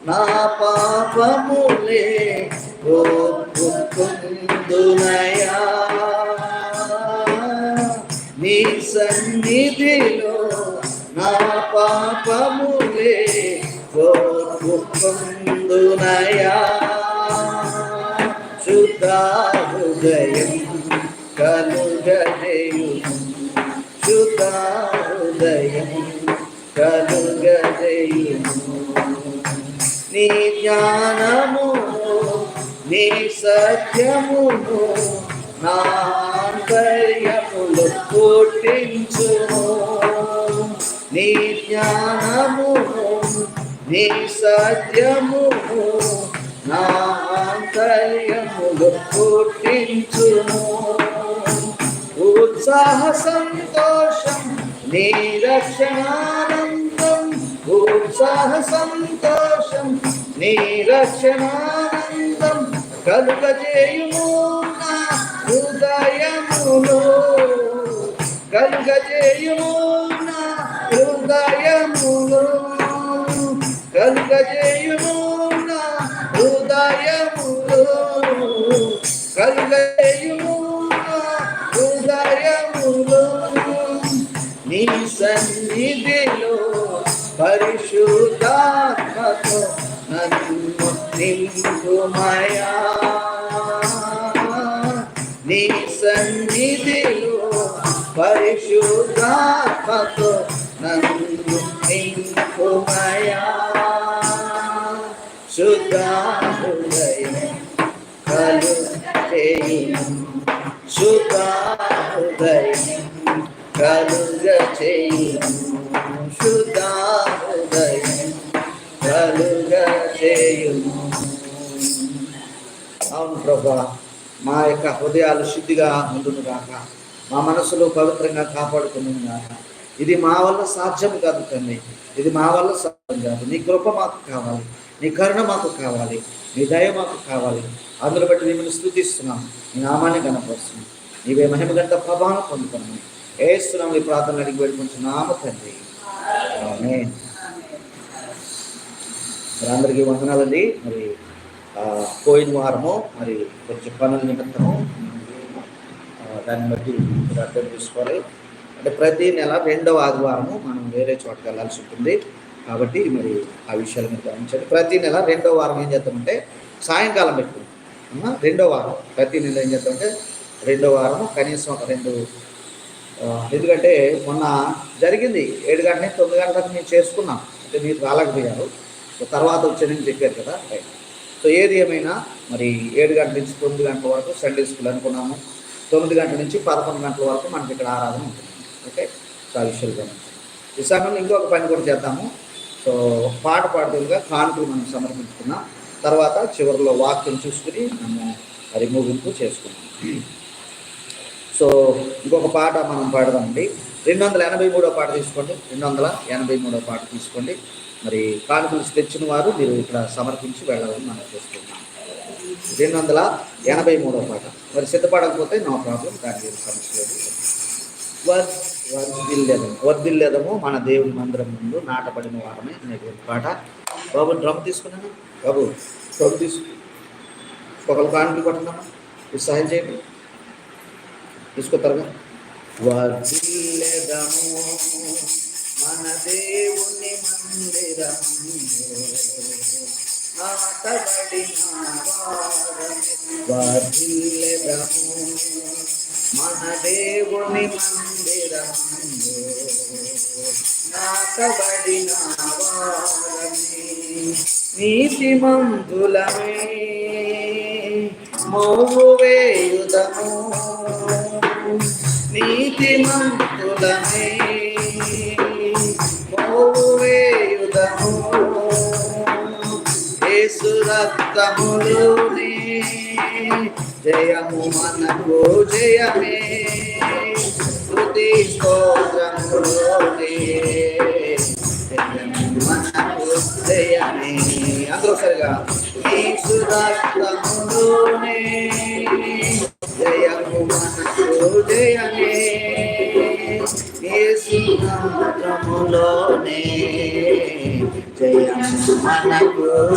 నా పాపములే ఒప్పుకుందునయా, నీ సన్నిధిలో నా పాపములే ఒప్పుకుందునయా. శుద్ధ హృదయం కలుగజేయుము, శుద్ధ హృదయం కలుగజేయుము. నీ జ్ఞానము నీ సత్యమును నా ఆంతర్యములో పుట్టించుము. నీ జ్ఞానమును నీ సత్యమును నా ఆంతర్యములో పుట్టించుము. ఉత్సాహ సంతోషం నీ రక్షణానందం, ఉత్సాహ సంతోషం నీ రక్షణానందం కలుగజేయుము నా హృదయములో, కలుగజేయుము నా హృదయములో, కలుగజేయుము నా హృదయములో, కలుగజేయుము నా హృదయములో. నీ సన్నిధిలో పరిశుద్ధాత్మతో నన్ను నింపుమయా, నీ సన్నిధిలో పరిశుద్ధాత్మతో నన్ను నింపుమయా. శుద్ధ హృదయం కలుగజేయుము, శుద్ధ హృదయం కలుగజేయుము, శుద్ధ హృదయం కలుగజేయుము. అవును ప్రభా, మా యొక్క హృదయాలు శుద్ధిగా ఉండును గాక, మా మనసులో పవిత్రంగా కాపాడుకున్నాను గాక. ఇది మా వల్ల సాధ్యం కాదు తండ్రి, ఇది మా వల్ల సాధ్యం కాదు. నీ కృప మాకు కావాలి, నీ కరుణ మాకు కావాలి, నీ దయ మాకు కావాలి. అందులో బట్టి మిమ్మల్ని స్తుతిస్తున్నాం, నీ నామాన్ని కనపరుస్తున్నాం. నీవే మహిమ గంట ప్రభావం పొందుతున్నాం. యేసునామములో ఈ ప్రార్థన అడిగి వేడుకుంటున్నాము తండ్రి, ఆమేన్. మరి అందరికీ వందనాలండి. మరి పోయిన వారము మరి కొంచెం పనుల నిమిత్తము దాన్ని బట్టి అర్థం చేసుకోవాలి. అంటే ప్రతి నెల 2వ ఆదివారము మనం వేరే చోటకి వెళ్ళాల్సి ఉంటుంది. కాబట్టి మరి ఆ విషయాలు మీరు గమనించండి. ప్రతి నెల 2వ వారం ఏం చేస్తామంటే సాయంకాలం పెట్టుకుంటాం. 2వ వారం ప్రతి నెల ఏం చేస్తామంటే 2వ వారము కనీసం ఒక 2, ఎందుకంటే మొన్న జరిగింది 7 గంటల నుంచి 9 గంటలకు మేము చేసుకున్నాం. అంటే మీరు రాలేకపోయారు, తర్వాత వచ్చానని చెప్పారు కదా. సో ఏది ఏమైనా మరి 7 గంటల నుంచి 9 గంటల వరకు సండే స్కూల్ అనుకున్నాము. 9 గంటల నుంచి 11 గంటల వరకు మనకి ఇక్కడ ఆరాధన ఉంటుంది. ఓకే, సో ఆ విషయాలు గమనించండి. ఈ సమయంలో ఇంకొక పని కూడా చేద్దాము. సో ఒక పాట పాడుతుందిగా కానుకలు మనం సమర్పించుకున్నాం. తర్వాత చివరిలో వాక్యం చూసుకుని మనం మరి ముగింపు చేసుకున్నాం. సో ఇంకొక పాట మనం పాడదామండి. 283వ పాట తీసుకోండి, 283వ పాట తీసుకోండి. మరి కానుకలు తెచ్చిన వారు మీరు ఇక్కడ సమర్పించి వెళ్ళాలని మనం చేసుకుంటాం. 283వ పాట. మరి సిద్ధపడకపోతే నో ప్రాబ్లం, దాని సమస్య లేదు. వర్ధిల్లేదము మన దేవుని మందిరం ముందు నాటపడిన వారమే అనేటువంటి పాట. బాబు డ్రమ్ తీసుకున్నాను, బాబు డ్రమ్ తీసుకు ఒకళ్ళు కానుకలు పట్టుకున్నామా, సహాయం చేయండి, తీసుకొస్తారుగా. వర్ధిల్లేదము మన దేవుని మందిరము నాటబడిన వారమే, వర్ధిల్లేదము మన దేవుని మందిరము నాటబడిన వారమే, నీతిమంతులమే మోము వేయుదము, నీతిమంతులమే మోము వేయుదము, యేసు రక్తములోనే జయము మనకు జయమే, స్తుతి స్తోత్రములోనే జయము మనకు జయమే. అందరూ సరిగా యేసు రక్తములోనే జయము మనకు జయమే, యేసు నామములోనే జయము మనకు